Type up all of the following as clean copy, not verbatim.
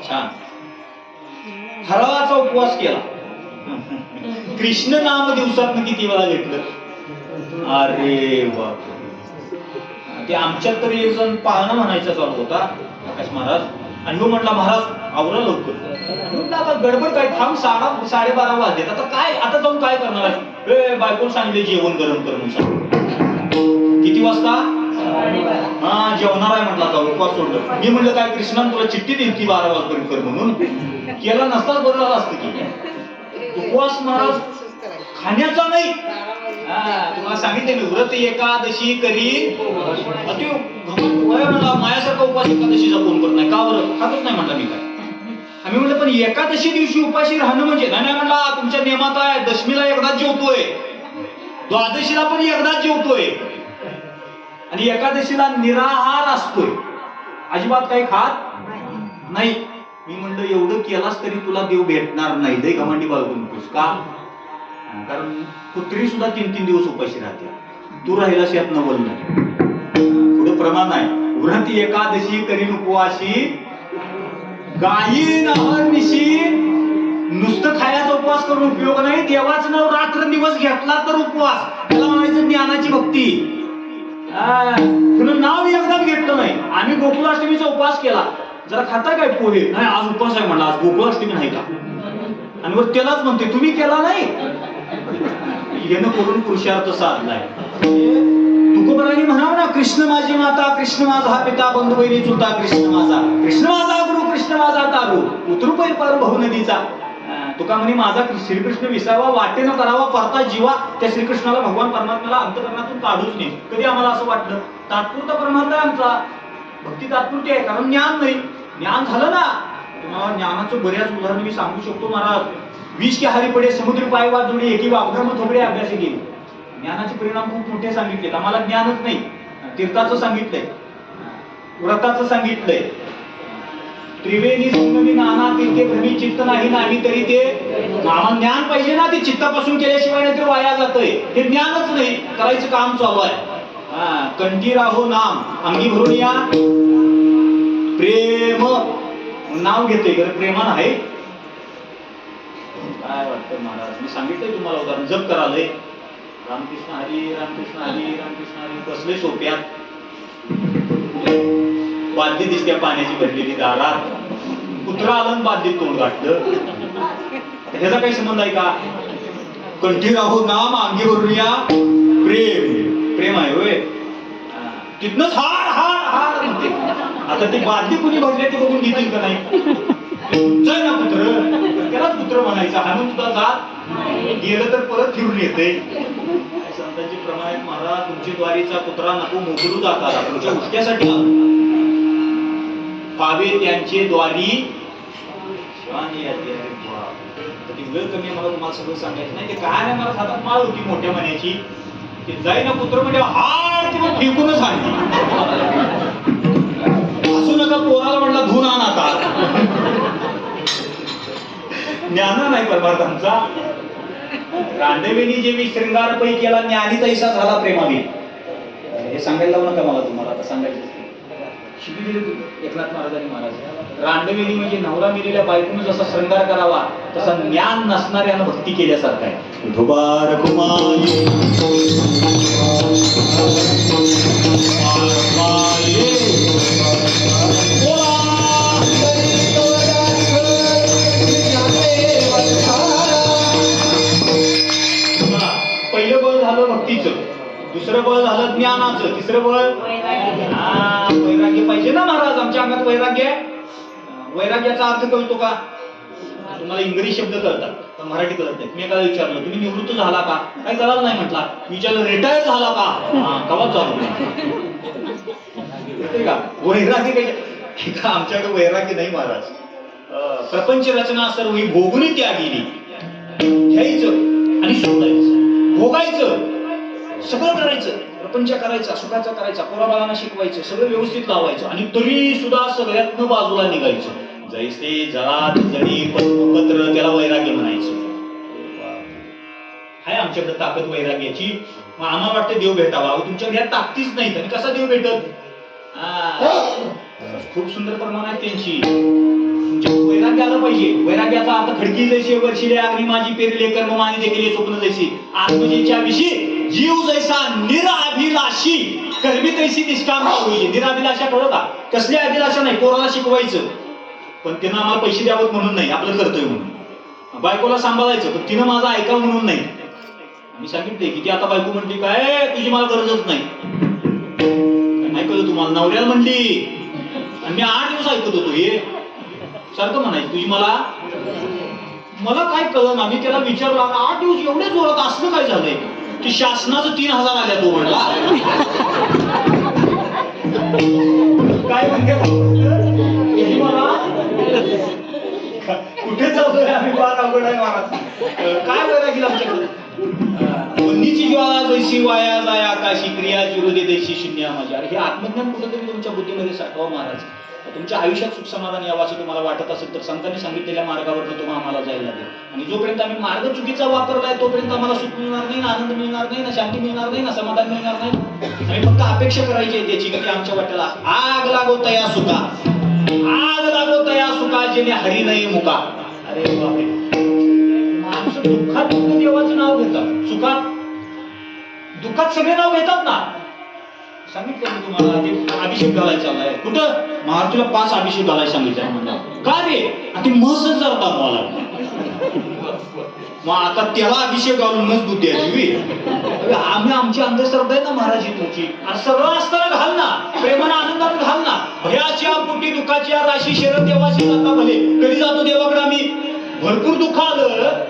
छान. हरवाचा उपवास केला. कृष्ण नाम दिवसात किती वेळा घेतलं? अरे बाप. ते आमच्यात तरी एक जण पाळणा म्हणायचा चालू होता प्रकाश महाराज, आणि तो म्हटला महाराज आवरा लवकर. आता गडबड काय, थांब 12:30 वाजलेत, आता काय, आता जाऊन काय करणार? बायकोला सांगितले जेवण गरम कर म्हणून सांग. किती वाजता? हा जेवणार आहे म्हटला, आता उपवास सोडलं. मी म्हटलं काय कृष्णाने तुला चिठ्ठी दिली ती 12 वाजपर्यंत कर म्हणून? केला नसताच बरं झालं असतं की. उपवास महाराज खाण्याचा नाही. तुम्हाला सांगितले मी, व्रत एकादशी करी माझ्यासारखा उपवास एकादशीचा कोण करत नाही का बरं? खातच नाही म्हटलं मी काय. आम्ही म्हटलं पण एकादशी दिवशी उपाशी राहणं म्हणजे नाही म्हणला, तुमच्या नियमात आहे. दशमीला एकदाच जेवतोय, द्वादशीला पण एकदाच जेवतोय, आणि एकादशीला निराहार असतोय, अजिबात काही खात नाही. मी म्हणलं एवढं केलास तरी तुला देव भेटणार नाही. दे घमंडी बाळगू नकोस. का? कारण कुत्री सुद्धा 3-3 दिवस उपाशी राहते, तू राहिलास यात नवल नाही. पुढे प्रमाण आहे. व्रत एकादशी करीन उपवाशी, गायी नहरनिशी. नुसतं खायचा उपवास करून उपयोग नाही. देवाचं नाव रात्र दिवस घेतला तर उपवास, त्याला म्हणायचं ज्ञानाची भक्ती. तुला नाव एकदाच घेतलं नाही. आम्ही गोकुळाष्टमीचा उपवास केला. जरा खाता काय पोहे? नाही आज उपवास आहे म्हणला, आज गोकुळाष्टमी नाही का? आणि वर त्यालाच म्हणते तुम्ही केला नाही. येणं करून पुरुषार्थ साधलाय. तुकोबरांनी म्हणावं ना, कृष्ण माझी माता, कृष्ण माझा हा पिता, बंधू बहिणी चुलता, कृष्ण माझा गुरु, कृष्ण माझा तारू, उतरूपै पार भाऊ नदीचा. तुका म्हणे माझा श्रीकृष्ण विसावा, वाटेनं करावा परता जीवा. त्या श्रीकृष्णाला भगवान परमात्म्याला अंतकरणातून काढूच नाही. कधी आम्हाला असं वाटलं तात्पुरता परमार्थ आहे आमचा, भक्ती तात्पुरती आहे, कारण ज्ञान नाही. ज्ञान झालं ना, तुम्हाला ज्ञानाचं बऱ्याच उदाहरण मी सांगू शकतो महाराज. 20 के हरी पडे समुद्र पाय वाजोडी एकी वागधर्म थोबडे अभ्यास केले. ज्ञानाचे परिणाम खूप मोठे सांगितलेत. आम्हाला ज्ञानच नाही. तीर्थाचं सांगितलंय, व्रताचं सांगितलंय. त्रिवेणी संगमी नाना तीर्थे भ्रमी चित्त नाही नाही तरी ते. आम्हाला ज्ञान पाहिजे ना, ते चित्तापासून केल्याशिवाय नाही तर वाया जातंय. हे ज्ञानच नाही, करायचं काम चालू आहे. कंठी राहो नाम अंगी भरून या. प्रेम नाव घेतोय खरं प्रेमान आहे काय वाटतं महाराज? मी सांगितलंय तुम्हाला उदाहरण. जप करालय रामकृष्ण हरी रामकृष्ण हरी रामकृष्ण हरी. कसले सोप्यात बादली दिसत्या पाण्याची भरलेली दारात. कुत्रा आलं बादलीत तोंड गाठलं. ह्याचा काही संबंध आहे का? कंठी राहो नाम अंगी भरून या. प्रेम आहे होय. तिथनच हार हार हार म्हणते. आता ती बादली कुणी भरली ती बघून घेतील का नाही? जय ना पुत्र, त्यालाच पुत्र म्हणायचं. हाणून सुद्धा जात गेलं तर परत फिरून येते. संतांची प्रमाणे महाराज, तुमची द्वारीचा कुत्रा नको मोकळू जातात, तुमच्या उष्ट्यासाठी पावे त्यांचे द्वारी. वेळ कमी मला तुम्हाला सगळं सांगायचं नाही. ते काय नाही, मला हातात माळ होती मोठ्या मण्याची. ते जाई ना पुत्र म्हणजे हार किंवा फेकूनच आणली. असू नका पोराला म्हटला धुवून आण आता. ज्ञान नाही परमार्थांचा. रांडवेनी जे मी श्रृंगार पै केला, ज्ञानी तैसा झाला प्रेमावी. हे सांगायला लावू नका मला, तुम्हाला आता सांगायचं. शिकवी दिले एकनाथ महाराजांनी. महाराज रांडवेनी म्हणजे नवरा मिलेल्या बायकोनं जसा श्रृंगार करावा तसा ज्ञान नसणाऱ्यानं भक्ती केल्यासारखं आहे. धुबार कुमारी पहिलं बळ झालं भक्तीचं, दुसरं बळ झालं ज्ञानाचं, तिसरं बळ वैराग्य पाहिजे ना महाराज. आमच्या अंगात वैराग्य. वैराग्याचा अर्थ कळतो का? तुम्हाला इंग्रजी शब्द कळतात पण मराठी कळत नाही. मी एकाला विचारलं तुम्ही निवृत्त झाला का? काही कळालं नाही म्हटला. विचारलं रिटायर झाला का? कवा चालू का? वैराग्य काही का? आमच्याकडे वैराग्य नाही महाराज. प्रपंच रचना सर्व ही भोगुनी त्यागिनी. घ्यायचं आणि सोडायचं, भोगायचं, सगळं करायचं, प्रपंच करायचा, सुखाचा करायचा, पोराबाळांना शिकवायचं, सगळं व्यवस्थित लावायचं, आणि तरी सुद्धा सगळ्यातनं बाजूला निघायचं. जैसे जळात जळी पद्मपत्र, त्याला वैराग्य म्हणायचं. हाय आमच्याकडे ताकद वैराग्याची. मग आम्हाला वाटतं देव भेटावा. तुमच्याकडे ह्या ताकदीच नाही तर कसा देव भेटत? खूप सुंदर प्रमाण आहे त्यांची. वैराग्य आलं पाहिजे. वैराग्याचा अर्थ खडकी जैसे वर्षिले अग्नी माझी पेरले कर्म माने देखील स्वप्न जैसे आत्मजेच्या विषयी जीव जैसा निराभिलाषी कर्मी तैसी निष्काम होईल. निराभिलाषा कळलं का? कसल्या अभिलाषा नाही. पोराला शिकवायचं पण तिनं आम्हाला पैसे द्यावत म्हणून नाही, आपलं कर्तव्य म्हणून. बायकोला सांभाळायचं पण तिनं माझं ऐकावं म्हणून नाही. मी सांगितले की ती आता बायको म्हणली काय तुझी मला गरजच नाही. ऐकलं तुम्हाला? नवऱ्याला म्हणली आणि मी 8 दिवस ऐकत होतो. हे सारखं म्हणायचं तुझी मला काय कळलं ना. मी त्याला विचारला 8 दिवस एवढे जोरात असलं काय झालंय की शासनाचं 3000 आल्या तो म्हणला. काय म्हणते मला कुठे चालतोय आम्ही? फार अवघड आहे महाराज. काय वेळा गेला आमच्याकडे? वन्नीची ज्वाला जैशी वाया जाय आकाशी क्रिया चिरोदे दैशी शून्य माझ्या. हे आत्मज्ञान कुठेतरी तुमच्या बुद्धीमध्ये साठवा महाराज. तुमच्या आयुष्यात सुख समाधान यावं असं तुम्हाला वाटत असेल तर संतांनी सांगितलेल्या मार्गावर तुम्हाला आम्हाला जायला लागेल. आणि जोपर्यंत आम्ही मार्ग चुकीचा वापरलाय तोपर्यंत आम्हाला सुख मिळणार नाही, ना आनंद मिळणार नाही, ना शांती मिळणार नाही, ना समाधान मिळणार नाही. आणि फक्त अपेक्षा करायची आहे त्याची की आमच्या वाट्याला आग लागो तया सुका, आग लागो तया सुका जेणे हरी नाही मुका. अरे बापरे, माणसं दुःखात देवाचं नाव घेतात, सुखात दुःखात सगळे नाव घेतात ना. सांगितलं मी तुम्हाला ते अभिषेक घालायचा चाललाय. कुठं? महाराष्ट्राला 5 अभिषेक घालायला सांगितलं म्हणलं. का रे? ती महसच जाता मला. मग आता त्याला अभिषेक घालून मस दूध द्यायची. आम्ही आमची अंधश्रद्धा आहे ना महाराज तुमची. सगळं असताना घाल ना, प्रेमानं आनंदानं घाल ना. भयाच्या पोटी दुःखाच्या राशी शरद देवाशी जाता भले. कधी जातो देवाकडे आम्ही? भरपूर दुःख आलं,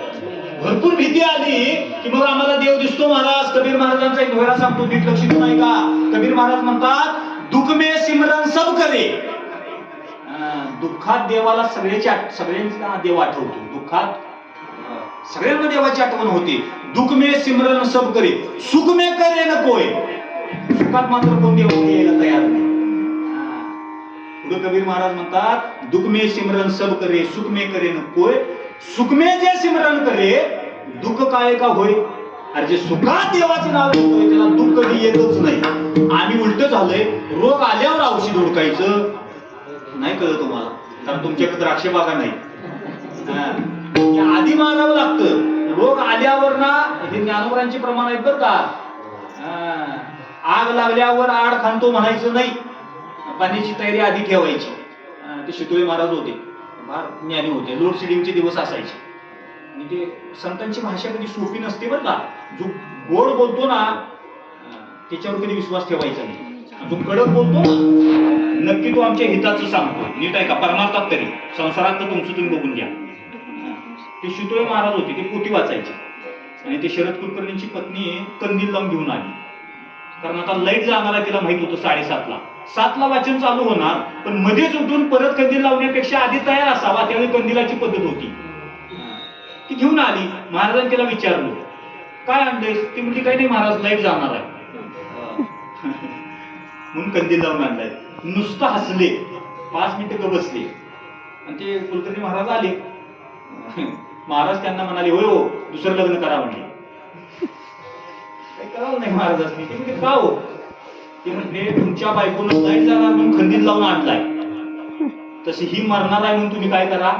भरपूर भीती आली की मग आम्हाला देव दिसतो महाराज. कबीर महाराजांचा एक दोहा सांगतो, नीट लक्षात नाही का? कबीर महाराज म्हणतात दुःख में सिमरन सब करे. दुःखात देवाला सगळ्यांचा देव आठवतो. दुःखात सगळ्यांना देवाची आठवण होते. दुःख में सिमरन सब करे, सुख में करे न कोय. सुखात मात्र कोण देवाला यायला तयार नाही. पुढे कबीर महाराज म्हणतात दुःख में सिमरन सब करे, सुख में करे न कोय. सुख में जे सिमरन करे दुःख काय का होय. अरे जे सुखात देवाचं नाव घेतोय त्याला दुःख कधी येतच नाही. आम्ही उलट झालंय, रोग आल्यावर औषध हुडकायचं. नाही कळत तुम्हाला? कारण तुमच्याकडे द्राक्ष बागा नाही. आधी मारावं लागतं. रोग आल्यावर ना, हे ज्ञानोबरांचे प्रमाण आहेत बरं का. आग लागल्यावर आड खांतो म्हणायचं नाही. पाण्याची तयारी आधी ठेवायची. ते शितोळे महाराज होते, फार ज्ञानी होते. लोड शेडिंगचे दिवस असायचे आणि ते संतांची भाषा कधी सोपी नसते बरं का. जो गोड बोलतो ना त्याच्यावर कधी विश्वास ठेवायचा नाही. जो कडक बोलतो ना नक्की तो आमच्या हिताचं सांगतो. नीट आहे का? परमार्थात तरी, संसारात तर तुमचं तुम्ही बघून घ्या. ते शितोळे महाराज होते, ते पोथी वाचायचे आणि ते शरद कुलकर्णींची पत्नी कंदील लावून घेऊन आली. कारण आता लाईट जाणार आहे, तिला माहित होतं 7:30ला. 7ला वाचन चालू होणार, पण मध्येच उठून परत कंदील लावण्यापेक्षा आधी तयार असावा. त्यावेळी कंदिलाची पद्धत होती. ती घेऊन आली. महाराजांनी तिला विचारलं काय आणलंयस? ती म्हणली काही नाही महाराज, लाईट जाणार आहे म्हणून कंदील लावून आणलाय. नुसतं हसले. 5 मिनिटं ग बसले आणि ते कुलकर्णी महाराज आले. महाराज त्यांना म्हणाले होय हो, दुसरं लग्न करा म्हणले. काही करावं नाही महाराजांनी. ते म्हणजे का हो? ते म्हणजे तुमच्या बायकोनं लाईट जाणार म्हणून खंदील लावून आणलाय, तशी ही मरणार आहे म्हणून तुम्ही काय करा?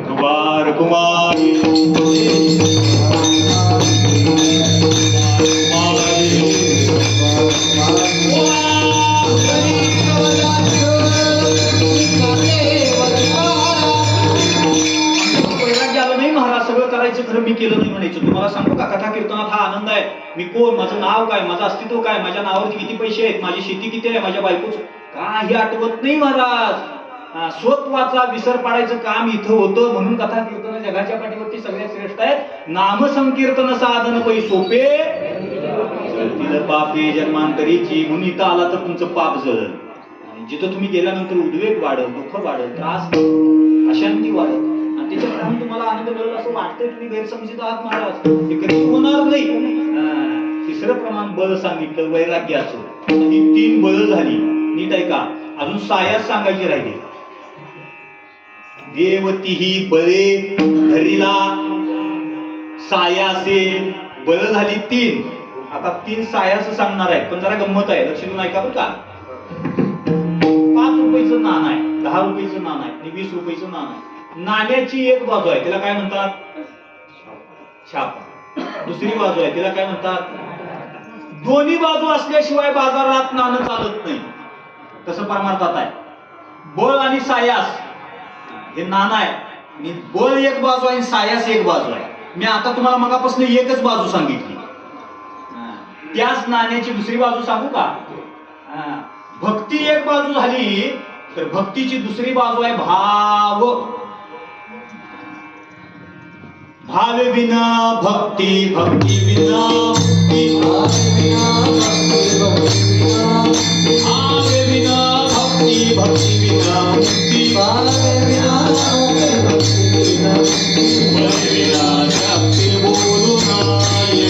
कुमार कुमार खरं मी केलं नाही म्हणायचं. तुम्हाला सांगू का, कथा कीर्तनात हा आनंद आहे. मी कोण, माझं नाव काय, माझं अस्तित्व काय, माझ्या नावावरती किती पैसे आहेत, माझी शेती किती आहे, माझ्या बायकोचं काही आठवत नाही महाराज. स्वत्वाचा विसर पाडायचं काम इथं होतं. म्हणून कथा कीर्तन जगाच्या पाठीवरती सगळ्यात श्रेष्ठ आहेत. नाम संकीर्तन साधन पै सोपे पापे जन्मांतरीची. म्हणून इथं आला तर तुमचं पाप जळल. जिथं तुम्ही गेल्यानंतर उद्वेग वाढत, दुःख वाढत, त्रास, अशांती वाढत, त्याच्यामुळे तुम्हाला आनंद मिळेल असं वाटतंय. तुम्ही गैरसमजित आहात महाराज, ते कधी होणार नाही. तिसरं प्रमाण बळ सांगितलं वैराग्याचं. ही 3 बळ झाली. नीट आहे का? अजून सायास सांगायची राहिली. देवती ही बळे धरीला सायासे. बळ झाली 3. आता 3 सायास सांगणार आहे, पण जरा गंमत आहे, लक्ष देऊन ऐका बरं का. रुपयाचं नाणं आहे, 10 रुपयाचं नाणं आहे आणि 20 रुपयाचं नाणं आहे. नाण्याची एक बाजू आहे, त्याला काय म्हणतात? छाप. दुसरी बाजू आहे, त्याला काय म्हणतात? दोन्ही बाजू असल्याशिवाय बाजारात नाणं चालत नाही. तसं परमार्थात आहे. बळ आणि सायास हे नाणं आहे आणि बळ एक बाजू आहे आणि सायास एक बाजू आहे. मी आता तुम्हाला मगापासून एकच बाजू सांगितली. त्याच नाण्याची दुसरी बाजू सांगू का? भक्ती एक बाजू झाली तर भक्तीची दुसरी बाजू आहे भाव. भाव विना भक्ती, भक्ती विना मुक्ती, भाव विना भक्ती, भक्ती विना मुक्ती, भाव विना शक्ती बोलू नाही.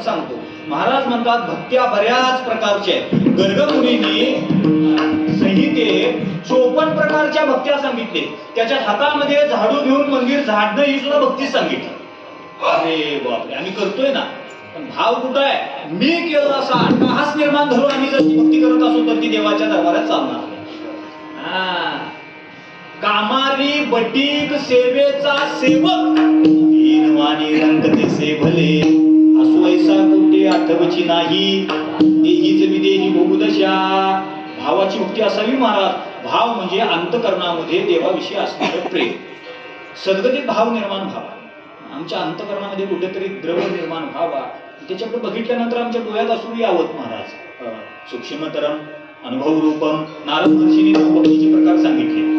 सांगतो. महाराज म्हणतात भक्त्या बऱ्याच प्रकारच्या आहेत. गर्गमुनींनी संहितेत 54 प्रकारच्या भक्त्या सांगितले. त्याच्या हातामध्ये झाडू घेऊन मंदिर झाडणं ही सुद्धा भक्ती सांगितली. अरे बापरे, आम्ही करतोय ना, पण भाव कुठं आहे? मी केलं असा अट्टहास निर्माण धरून आम्ही जर भक्ती करत असो तर ती देवाच्या दरबारात चालणार नाही. कामारी बटीक सेवेचा सेवक हीनवाणी रंगते सेवले असो ऐसा कुठे आठवची नाही देहीच विदेही बहुदशा. भावाची मुक्ती असावी महाराज. भाव म्हणजे अंतकरणामध्ये देवाविषयी असणारं प्रेम, सद्गतीत भाव निर्माण व्हावा. आमच्या अंतकरणामध्ये कुठेतरी द्रव निर्माण व्हावा. त्याच्याकडे बघितल्यानंतर आमच्या डोळ्यात असू यावत महाराज. सूक्ष्मतरम अनुभव रूपम. नारद महर्षींनी भक्तीचे प्रकार सांगितले.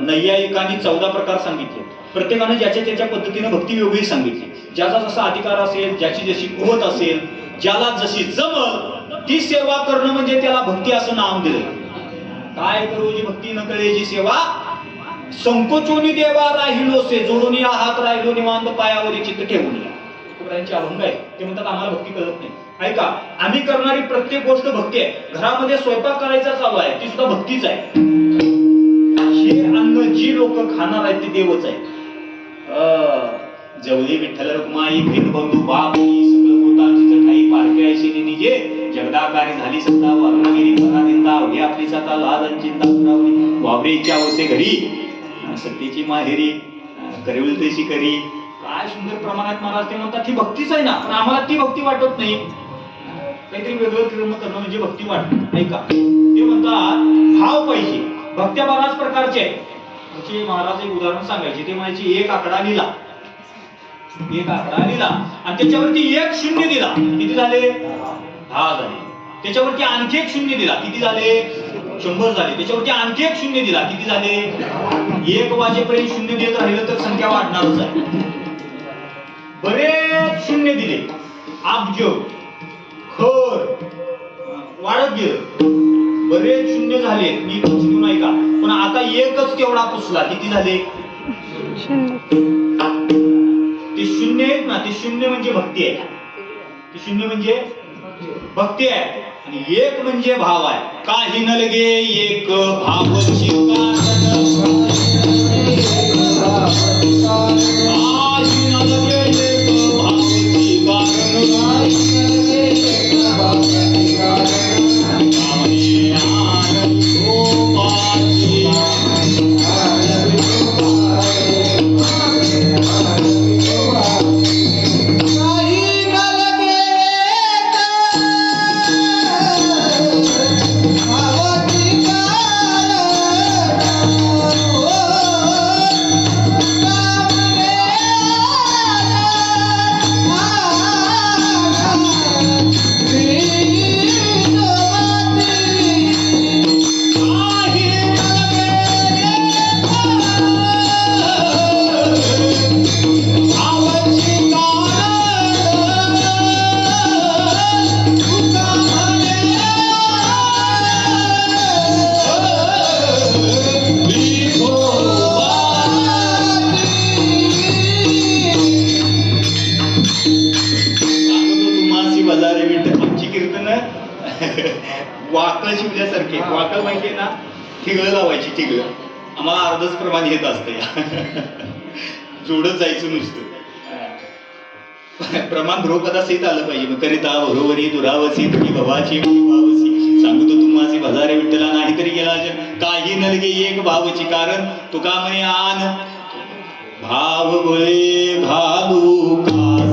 नैयायिकांनी 14 प्रकार सांगितले. प्रत्येकानं ज्याच्या त्याच्या पद्धतीनं भक्ती वेगळी सांगितली. ज्याचा जसा अधिकार असेल, ज्याची जशी कुवत असेल, ज्याला जशी जमल ती सेवा करणं म्हणजे त्याला भक्ती असं नाव दिलं. काय करू जी भक्ती न कळेची सेवा, संकोचोनी देवा राहिलोसे, जोडून या हात राहिलो निवांत पायावरी चित्त ठेवून या. तुकारायांचे अभंग आहे. ते म्हणतात आम्हाला भक्ती कळत नाही. ऐका, आम्ही करणारी प्रत्येक गोष्ट भक्ती आहे. घरामध्ये स्वयंपाक करायचा चालू आहे, ती सुद्धा भक्तीच आहे. हे अन्न जी लोक खाणार आहेत ते देवच आहे. जवळी विठ्ठल रुक्माई भेट बंधू बाप सगळं पोतांची ठाई पारखे ऐशी निजे जगदाकारी झाली सत्ता वारणागिरी परादिंदा अवघे आपली सत्ता लाल चिंता वावरेच्या वसे घरी सत्तेची माहेरी करेल तशी करी. काय सुंदर प्रमाणात महाराज ते म्हणतात ही भक्तीच आहे ना, पण आम्हाला ती भक्ती वाटत नाही. काहीतरी वेगळं कर्म करणं म्हणजे भक्ती वाटत. ऐका, ते म्हणतात भाव पाहिजे. भक्त्या बऱ्याच प्रकारचे आहेत. म्हणजे महाराज एक उदाहरण सांगायचे, ते म्हणायचे एक आकडा लिहिला, एक आकडा लिहिला आणि त्याच्यावरती एक शून्य दिला, किती झाले? 10 झाले. त्याच्यावरती आणखी एक शून्य दिला, किती झाले? 100 झाले. त्याच्यावरती आणखी एक शून्य दिला, किती झाले? 1 वाजेपर्यंत शून्य देत राहिलं तर संख्या वाढणारच आहे. बरेच शून्य दिले, अब्ज खर वाढत गेलं, बरेच शून्य झाले. मी घेऊन ऐका, पण आता एकच तेवढा पुसला, किती झाले? ते शून्य आहेत ना, ते शून्य म्हणजे भक्ती आहे. ते शून्य म्हणजे भक्ती आहे. आणि एक म्हणजे भाव आहे. काही न लगे एक भावची कारण, काही न लगे एक भावची वाकळ शिवल्यासारखे. वाकळ माहितीये ना, ठिगळं लावायची. ठिगळं आम्हाला अर्धच प्रमाण येत असतं. जोडत जायचं नुसतं. प्रमाण ध्रुवपदासहित आलं पाहिजे. करिता बरोबरी दुरावसी तुम्ही भवाची भावसी सांगतो तुम्हाचे भजारे विठ्ठला नाही तरी गेला काही नलगे एक भावची कारण तुका म्हणे आन भाव गोळे घालू कास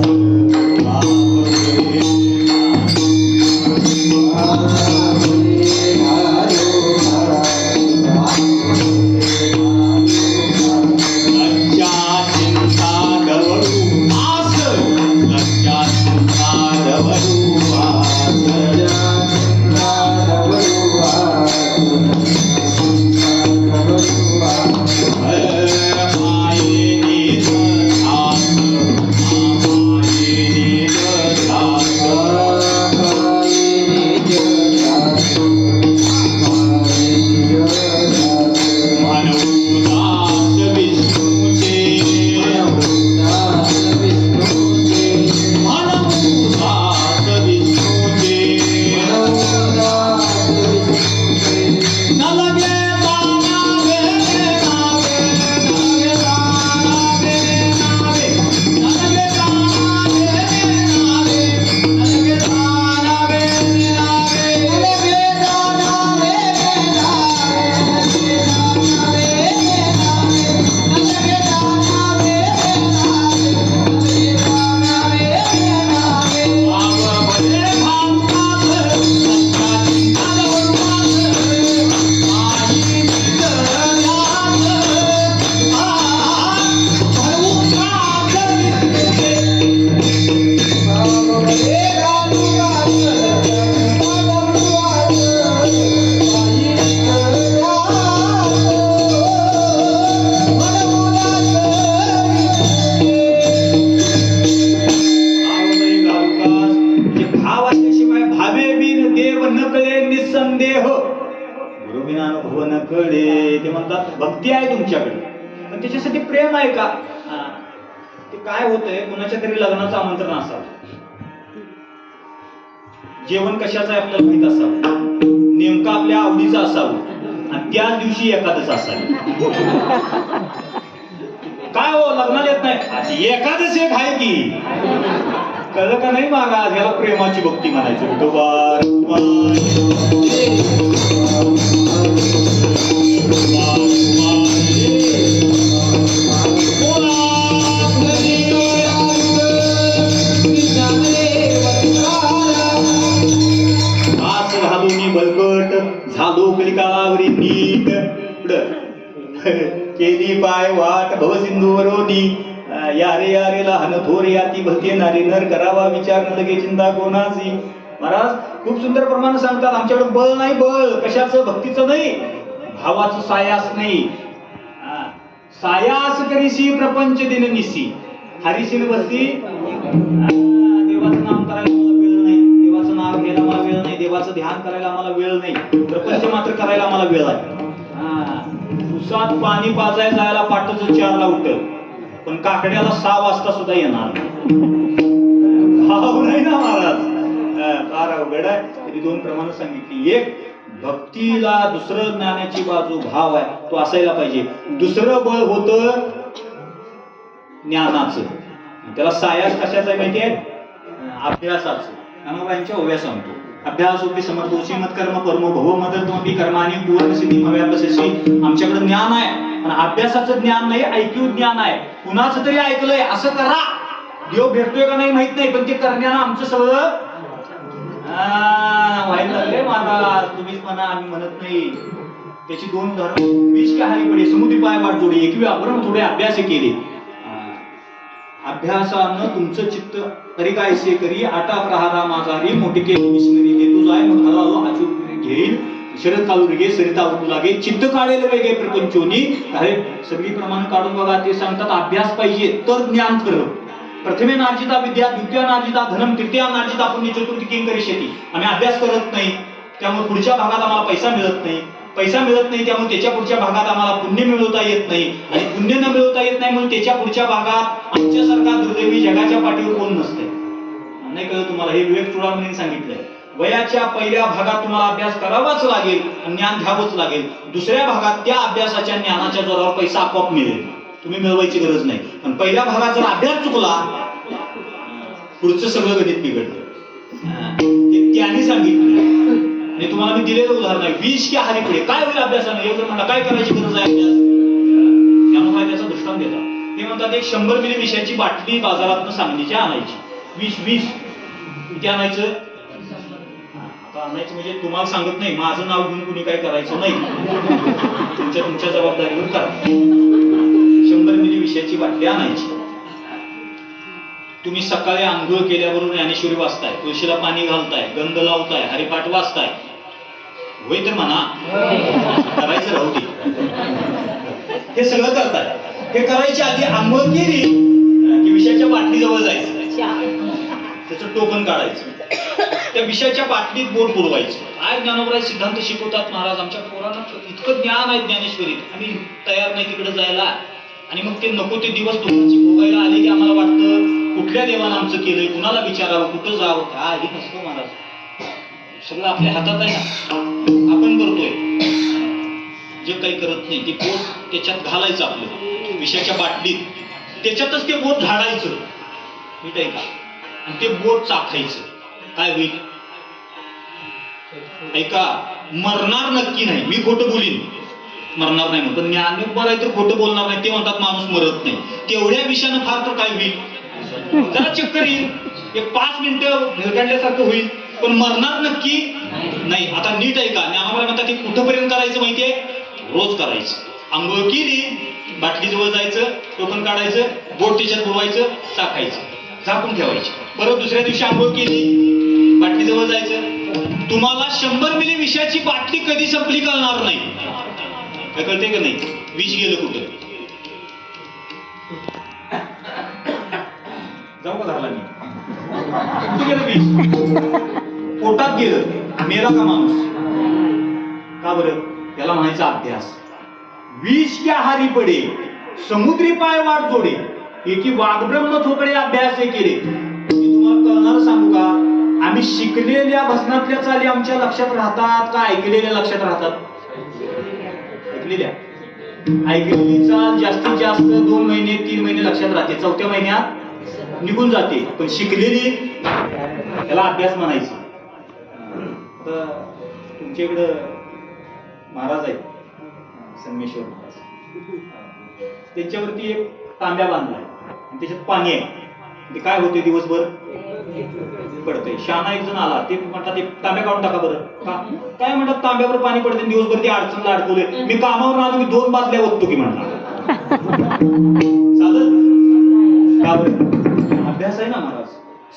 भक्ती आहे तुमच्याकडे, पण त्याच्यासाठी प्रेम आहे का? ते काय होतंय, कुणाच्या तरी लग्नाचं आमंत्रण असावं, जेवण कशाचं आहे आपल्याला माहित असावं, नेमकं आपल्या आवडीचं असावं, आणि त्याच दिवशी एकादश असावी. काय हो, लग्नाला येत नाही? एकादश एक आहे की, कळलं का नाही महाराज? याला प्रेमाची भक्ती म्हणायचं. बलकट झालो कलिकावरी नीट, केली पाय वाट भवसिंधूवरोनी, यारे यारे लहान थोर याती भलते नारी, नर करावा विचार न लगे चिंता कोणाची. महाराज खूप सुंदर प्रमाणे सांगतात, आमच्याकडे बळ नाही, बळ कशाचं? भक्तीचं नाही, भावाचं सायास नाही. सायास करीशी प्रपंच दिन निसी, हरिशीन बसती. देवाचं नाम करायला मला वेळ नाही, देवाचं नाव घ्यायला मला वेळ नाही, देवाचं ध्यान करायला मला वेळ नाही, प्रपंच मात्र करायला मला वेळ आहे. उसात पाणी पाजायला जायला पाटच 4ला उठल, पण काकड्याला 6 वाजता सुद्धा येणार भाव नाही ना महाराज. फार अवघड आहे. तरी 2 प्रमाणे सांगितली. एक, भक्तीला दुसरं ज्ञानाची बाजू भाव आहे, तो असायला पाहिजे. दुसरं बळ होतं ज्ञानाचं, त्याला सायास कशाचं आहे माहितीये? अभ्यासाचं. ज्ञानोबांच्या ओव्या सांगतो. अभ्यास होती समर्थोशी मत कर्म परमो भव मदतमपि कर्माणी पूर्ण सिद्धी भव्यापसशी. आमच्याकडे ज्ञान आहे, पण अभ्यासाचं ज्ञान नाही, ऐकीव ज्ञान आहे. कुणाचं तरी ऐकलंय, असं करा, देव भेटतोय का नाही माहित नाही, पण ते करण्यानं आमचं सगळं व्हायला लागले महाराज. तुम्हीच म्हणा, आम्ही म्हणत नाही. त्याची 2 उदाहरणं. विष की हारी पडे समुद्री पाय वाट जोडे, एकवी आपण थोडे अभ्यास केले. अभ्यासानं तुमचं चित्त तरी काय से करी, आटा प्रहारा माझारी मोठके मिशनरी दे तुझा आहे मग अचूक घेईल, शरद काढू गे सरिता उठू लागे, चित्त काढेल वेगे प्रपंचोनी. अरे सगळी प्रमाण काढून बघा. ते सांगतात अभ्यास पाहिजे तर ज्ञान खरं. प्रथमे नार्जिता विद्या, द्वितीय नार्जिता धनम, तृतीया नार्जिता पुण्य, चतुर्थी किंग करी शेती. आम्ही अभ्यास करत नाही, त्यामुळे पुढच्या भागात आम्हाला पैसा मिळत नाही. पैसा मिळत नाही, त्यामुळे त्याच्या पुढच्या भागात आम्हाला पुण्य मिळवता येत नाही, आणि पुण्य न मिळवता येत नाही म्हणून त्याच्या पुढच्या भागात आमच्यासारखा दुर्दैवी जगाच्या पाठीवर कोण नसते. नाही कळलं तुम्हाला? हे विवेक चुडामणीने सांगितलंय. वयाच्या पहिल्या भागात तुम्हाला अभ्यास करावाच लागेल, ज्ञान घ्यावंच लागेल. दुसऱ्या भागात त्या अभ्यासाच्या ज्ञानाच्या जोरावर पैसा आपोआप मिळेल, तुम्ही मिळवायची गरज नाही. पण पहिल्या भागात जर अभ्यास चुकला, पुढचं सगळं गणित बिघडलं. हे त्यांनी सांगितलं. आणि तुम्हाला मी दिलेलं उदाहरण आहे. विष की हारी पुढे, काय होईल अभ्यासानं? एवढं म्हणा, काय करायची गरज आहे अभ्यास? त्यामुळे त्याचा दृष्टांत देतात. ते म्हणतात, एक 100 मिली विषयाची बाटली बाजारातून सांगलीची आणायची. विष किती आणायचं? आता आणायचं म्हणजे तुम्हाला सांगत नाही, माझं नाव घेऊन कुणी काय करायचं नाही, तुमच्या जबाबदारीवर करा. 100 मिली विषयाची बाटली आणायची. तुम्ही सकाळी आंघोळ केल्याबरोबर ज्ञानेश्वरी वाचताय, तुळशीला पाणी घालताय, गंध लावताय, हरिपाठ वाचताय. होय तर म्हणा, करायचं राहू दे. हे सगळं करताय. हे करायच्या आधी आंघोळ केली की विषयाच्या बाटलीजवळ जायचं, त्याचं टोपण काढायचं, त्या विषयाच्या बाटलीत बोट बुडवायचं. काय ज्ञानोबराय सिद्धांत शिकवतात महाराज. आमच्या पोरांना इतकं ज्ञान आहे ज्ञानेश्वरीत, आम्ही तयार नाही तिकडे जायला. आणि मग ते नको ते दिवस दुःखाची भोगायला आले की आम्हाला वाटतं कुठल्या देवानं आमचं केलंय, कुणाला विचारावं, कुठं जावं. काही नसतं महाराज, सगळं आपल्या हातात आहे ना. आपण करतोय जे काही करत नाही, ते बोट त्याच्यात घालायचं आपलं विषयाच्या बाटलीत, त्याच्यातच ते बोट झाडायचं, ठीक आहे का? आणि ते बोट चाखायचं. काय होईल? ऐका, मरणार नक्की नाही, मी खोटं बोलीन, मरणार नाही. पण ज्ञानोबा तर खोटं बोलणार नाही. ते म्हणतात माणूस मरत नाही. तेवढ्या विषयानं फार तर काय होईल? जरा चक्कर येईल, एक 5 मिनिटं भेरकांडल्यासारखं होईल, पण मरणार नक्की नाही. आता नीट आहे का? ज्ञानोबा म्हणतात ते कुठंपर्यंत करायचं माहितीये? रोज करायचं. आंघोळ केली, बाटलीजवळ जायचं, टोपण काढायचं, बोट त्याच्यात बुडवायचं, चाकायचं, झाकून ठेवायचं. परत दुसऱ्या दिवशी आंघोळ केली, बाटलीजवळ जायचं. तुम्हाला 100 मिली विषयाची बाटली कधी संपली कळणार नाही. काय कळते का नाही? विष गेलं कुठं? जाऊ का झाला मी? कुठं गेलं विष? पोटात गेलं, मेला का माणूस? का बरं? त्याला म्हणायचा अभ्यास. विष क्या हारी पडे समुद्री पाय वाट जोडे एकी वाघब्रह्म थोकडे अभ्यास केले. मी तुम्हाला कळणार सांगू का, आम्ही शिकलेल्या भजनातल्या चाली आमच्या लक्षात राहतात का ऐकलेल्या लक्षात राहतात? ऐकलेल्या. ऐकलेली चाल जास्तीत जास्त 2 महिने 3 महिने लक्षात राहते, 4थ्या महिन्यात निघून जाते. पण शिकलेली त्याला अभ्यास म्हणायची. आता तुमच्या इकडं महाराज आहेत संगमेश्वर महाराज, त्यांच्यावरती एक तांब्या बांधलाय आणि त्याच्यात पाणी आहे. ते काय होते दिवसभर पडतंय. शहाणा एक जण आला, ते म्हणतात ते तांब्या काढून टाका बरं. का काय म्हणतात तांब्यावर पाणी पडते दिवसभर, ते अडचणला अडकवले. मी कामावर आलो, मी 2 बादल्या ओततो की म्हणणार. चालत का बरं? अभ्यास आहे ना महाराज,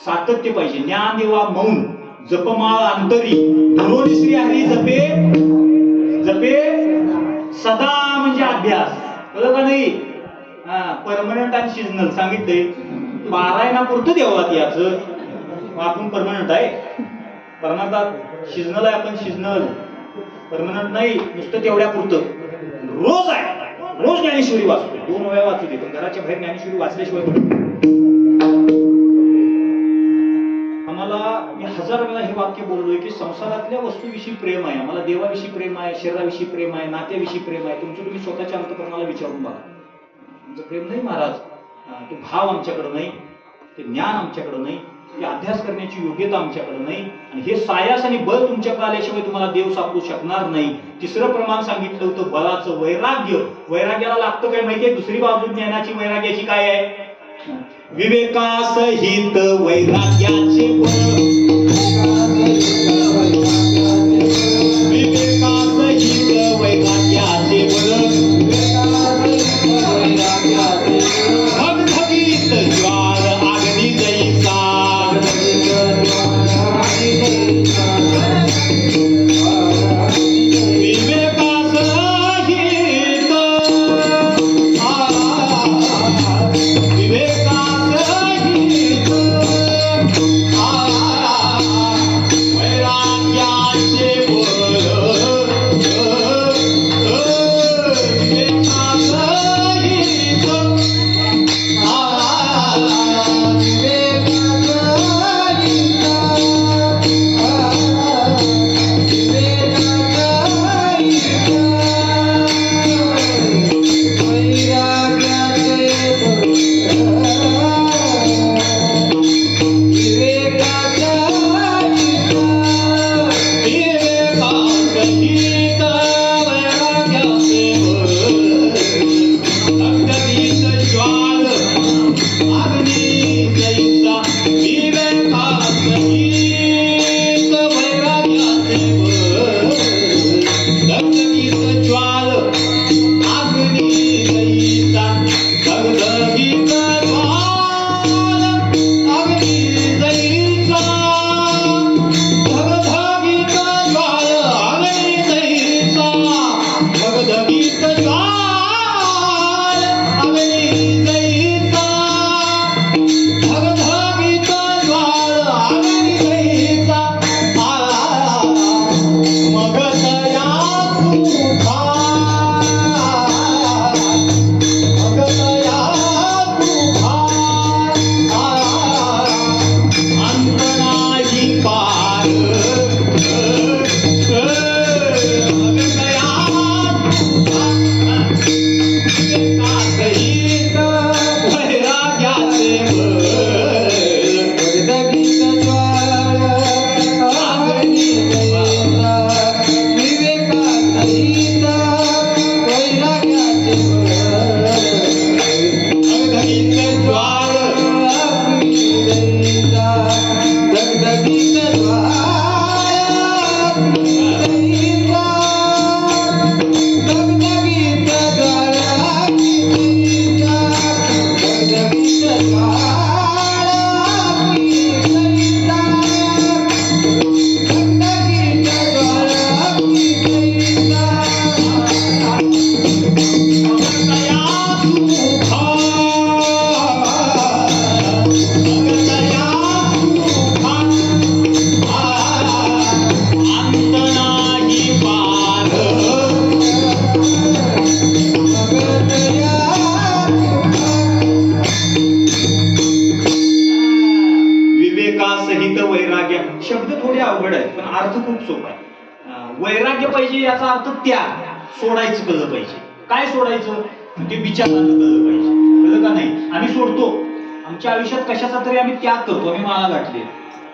सातत्य पाहिजे. ज्ञान देवा मौन जपमाळ अंतरी धरोनी श्री हरी जपे जपे सदा, म्हणजे अभ्यास. कळलं का नाही? परमनंट आणि सिजनल सांगितलंय. पारायणापुरतं देवात याचं आपण परमनंट आहे. परमार्थात सिजनल आहे, आपण सिजनल परमनंट नाही. नुसतं तेवढ्या पुरतं रोज आहे. रोज ज्ञानेश्वरी वाचतो, 2 वेळा वाचू दे, पण घराच्या बाहेर ज्ञानेश्वरी वाचल्याशिवाय आम्हाला, मी 1000 वेळा हे वाक्य बोललोय की संसारातल्या वस्तूविषयी प्रेम आहे आम्हाला, देवाविषयी प्रेम आहे, शरीराविषयी प्रेम आहे, नात्याविषयी प्रेम आहे. तुमचं तुम्ही स्वतःच्या अंतःकरणाला विचारून बघा. तुमचं प्रेम नाही महाराज, तो भाव आमच्याकडे नाही, ते ज्ञान आमच्याकडे नाही, ते अभ्यास करण्याची योग्यता आमच्याकडे नाही. आणि हे सायास आणि बळ तुमच्याकडे आल्याशिवाय तुम्हाला देव सापडू शकणार नाही. 3रं प्रमाण सांगितलं होतं बळाचं, वैराग्य. वैराग्याला लागतं काय माहितीये? दुसरी बाजू ज्ञानाची वैराग्याची काय आहे? विवेकासहित वैराग्याचे बळ, विवेकासहित वैराग्याचे बळ, भगभगीत ज्वार अग्नी जैसा, वैराग्याचे बळ अर्थ खूप सोपा आहे. वैराग्य पाहिजे याचा अर्थ त्याग, सोडायचं कळलं पाहिजे. काय सोडायचं? ते विचारानं कळलं पाहिजे. कळलं का नाही? आम्ही सोडतो आमच्या आयुष्यात कशाचा तरी आम्ही त्याग करतो. आम्ही माळा गाठली,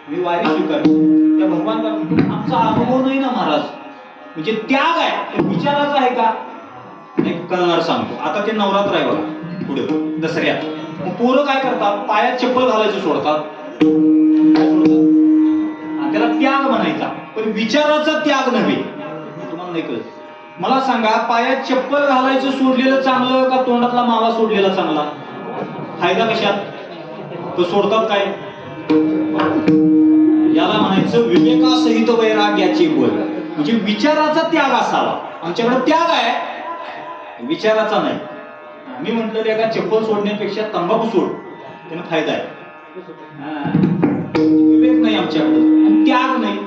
मी वारी स्वीकारतो, त्या भगवान आमचा अनुभव नाही ना महाराज. म्हणजे त्याग आहे, ते विचाराचा आहे का? एक कळणार सांगतो. आता ते नवरात्र आहे बघा पुढे दसऱ्यात, मग पोरं काय करतात? पायात चप्पल घालायचं सोडतात. काय सोडतात? त्याला त्याग म्हणायचा, पण विचाराचा त्याग नव्हे. तुम्हाला नाही कळत. मला सांगा, पायात चप्पल घालायचं सोडलेलं चांगलं का तोंडातला मावा सोडलेला चांगला? फायदा कशात? तो सोडतात काय? याला म्हणायचं विवेकासहित वैराग्याचे बळ. म्हणजे विचाराचा त्याग असावा. आमच्याकडे त्याग आहे, विचाराचा नाही. मी म्हटलं का चप्पल सोडण्यापेक्षा तंबाखू सोड, त्यानं फायदा आहे. विवेक नाही आमच्याकडे, त्याग नाही,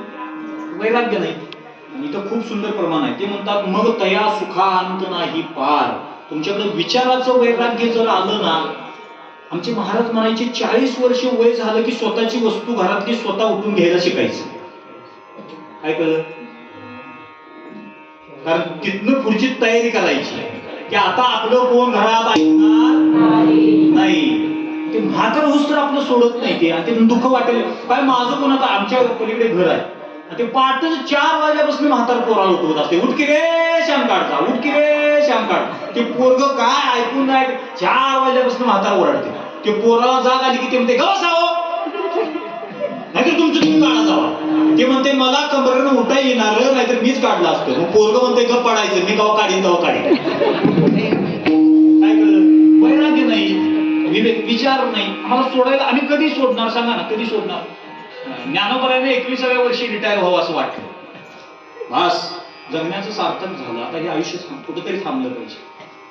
वैराग्य नाही. इथं खूप सुंदर प्रमाण आहे. ते म्हणतात मग तया सुखा अंत नाही पार. तुमच्याकडे विचाराचं वैराग्य जर आलं ना, आमचे महाराज म्हणायचे 40 वर्ष वय झालं की स्वतःची वस्तू घरातली स्वतः उठून घ्यायला शिकायचं. काय कळलं? कारण तिथनं पुढची तयारी करायची की आता आपलं कोण घरात ऐकणार नाही. ते म्हातार होस तर आपलं सोडत नाही ते, आणि ते दुःख वाटेल काय माझं कोण. आता आमच्या पलीकडे घर आहे, ते पहाटे 4 वाजल्यापासून म्हातार पोराला उठवत असते. उठकी रे श्याम काढता, उठकी रे श्याम काढ. ते पोरग काय ऐकून नाही, 4 वाजल्यापासून म्हातार ओरडते. ते पोराला जाग आली की ते म्हणते गवसावं, नाहीतर तुमचं तुम्ही काढा जावा. ते म्हणते मला कंबरेनं उठा येणार, नाहीतर मीच काढला असतो. मग पोरग म्हणते गप पडायचं, मी गाव काढीन गाव काढीन. काय कळलं? वैराग्य नाही, विवेक, विचार नाही. आम्हाला सोडायला आम्ही कधी सोडणार सांगा ना, कधी सोडणार? ज्ञानोबराने 21व्या वर्षी रिटायर व्हावं असं वाटलं. बस जगण्याचं सार्थक झालं, आता हे आयुष्य कुठेतरी थांबलं पाहिजे.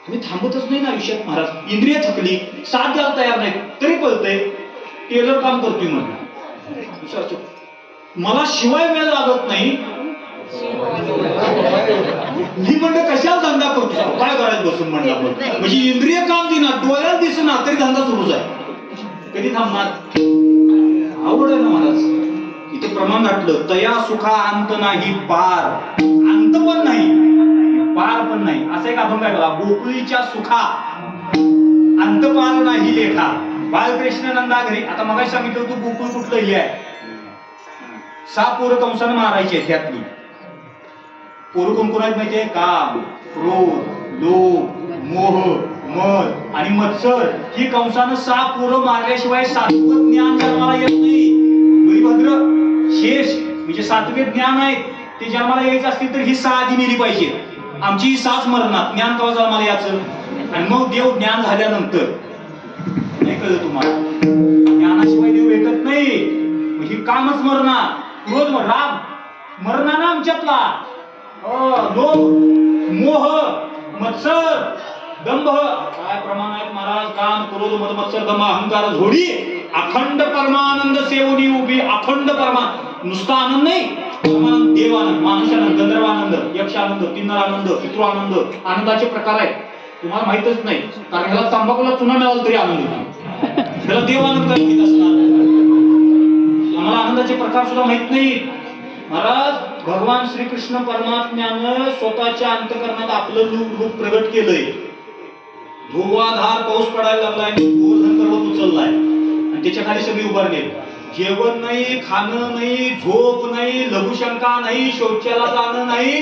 आम्ही थांबतच नाही ना आयुष्यात महाराज. इंद्रिय थकली, साथ द्यायला तयार नाही, तरी पळतंय. टेलर काम करतोय म्हणून मला शिवाय वेळ लागत नाही. मी म्हणलं कशाला धंदा करतो, काय करायचं बसून म्हणलं. म्हणजे इंद्रिय काम देणार, डोळ्याला दिसणार, तरी धंदा सुरूच आहे. कधी थांबणार? आवड आहे ना महाराज. इथे प्रमाण घातलं तया सुखा अंत नाही पार. अंत पण नाही, पार पण नाही. असं एक अभंग आहे बघा, गोकुळीच्या सुखा अंत पार नाही लेखा. बालकृष्ण नंदा घरी. आता मगाशी सांगितलं तू गोकुळ कुठलं हे आहे. 6 पोरं कंसानं मारायची आहेत. ह्यातली पोरं कोण कोण आहेत माहितीये? काम, क्रोध, लोभ, मोह, मद आणि मत्सर. ही कंसानं 6 पोरं मारल्याशिवाय 7वं ज्ञान जन्माला येत नाही. बळीभद्र शेष म्हणजे 7वे ज्ञान आहेत, ते जन्माला यायचं असतील तर ही 6 आधी मिली पाहिजे. आमची ही 6च मरणार. ज्ञान कवा जन्माला यायचं? आणि मग देव ज्ञान झाल्यानंतर. नाही कळलं तुम्हाला? ज्ञानाशिवाय देव भेटत नाही. ही कामच मरणार. क्रोध, राग मरणार ना आमच्यातला. लोभ, मोह, मत्सर, दंभ, काय प्रमाण आहेत महाराज. काम, क्रोध, मद, मत्सर, दंभ, अहंकार, झोडी. अखंड परमानंद सेवनी उभी. अखंड परमान, नुसता आनंद नाही, परमानंद, देवानंद, मानुषानंद, गंधर्वानंद, यक्षानंद, किन्नरानंद, पितृआनंद. आनंदाचे प्रकार आहेत, तुम्हाला माहितच नाही. कारण ह्याला तंबाखूला चुना मिळाला तरी आनंद होतो. ह्याला देवानंद काय माहित असणार. आम्हाला आनंदाचे प्रकार सुद्धा माहित नाही महाराज. भगवान श्रीकृष्ण परमात्म्यानं स्वतःच्या अंतःकरणात आपलं रूप प्रगट केलंय. धुवाधार पाऊस पडायला लागलाय, गोवर्धन पर्वत उचललाय आणि त्याच्या खाली सगळी उभारले. जेवण नाही, खाणं नाही, झोप नाही, लघुशंका नाही, शौचाला जाणं नाही.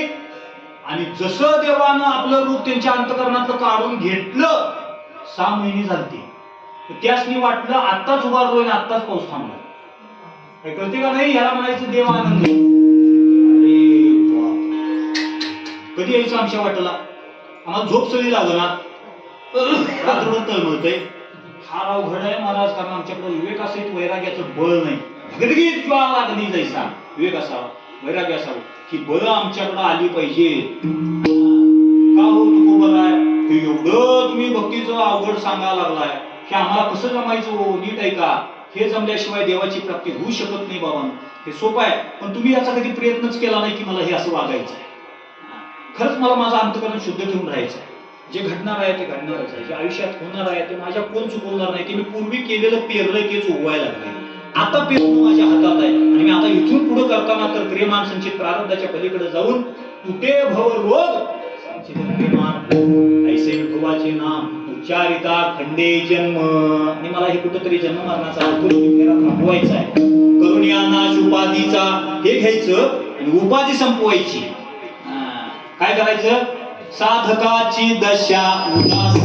आणि जसं देवानं आपलं रूप त्यांच्या अंतःकरणातलं काढून घेतलं, 6 महिने झालते. त्यासनी वाटलं आत्ताच उभारलोय ना, आत्ताच पाऊस थांबला. काय कळते का नाही? याला म्हणायचं देव आनंद. अरे कधी यायचं आमच्या वाटेला? आम्हाला झोप सगळी लागणार, रात्रभर तळमळतंय. हा अवघड आहे महाराज. कारण आमच्याकडे विवेक असेल, वैराग्याचं बळ नाही. भगदगीत लागली जायचा विवेक असावा, वैराग्य असावं. ही बळ आमच्याकडे आली पाहिजे. का हो तू बरं आहे हे एवढं तुम्ही भक्तीचं अवघड सांगायला लागलाय की आम्हाला कसं जमायचं हो? नीट आहे का? हे जमल्याशिवाय देवाची प्राप्ती होऊ शकत नाही बाबा. हे सोपं आहे, पण तुम्ही याचा कधी प्रयत्नच केला नाही की मला हे असं वागायचं. खरंच मला माझं अंतःकरण शुद्ध ठेवून राहायचं. जे घडणार आहे ते घडणारच आहे. जे आयुष्यात होणार आहे ते माझ्या कोण चुकवणार नाही. ते मी पूर्वी केलेलं पेरलंय तेच उगवायला लागलंय. आता पेरणं माझ्या हातात आहे आणि मी आता इथून पुढे करताना तर क्रियमान संचित प्रारब्धाच्या पलीकडे जाऊन तुटे भव रोग संचित क्रियमान ऐसे विठोबाचे नाम उच्चारिता खंडे जन्म. आणि मला हे कुठंतरी जन्म मरणाचा फेरा थांबवायचा आहे. करुणिया नाश उपाधीचा हे घ्यायचं आणि उपाधी संपवायची. काय करायचं? साधकाची दशा उदास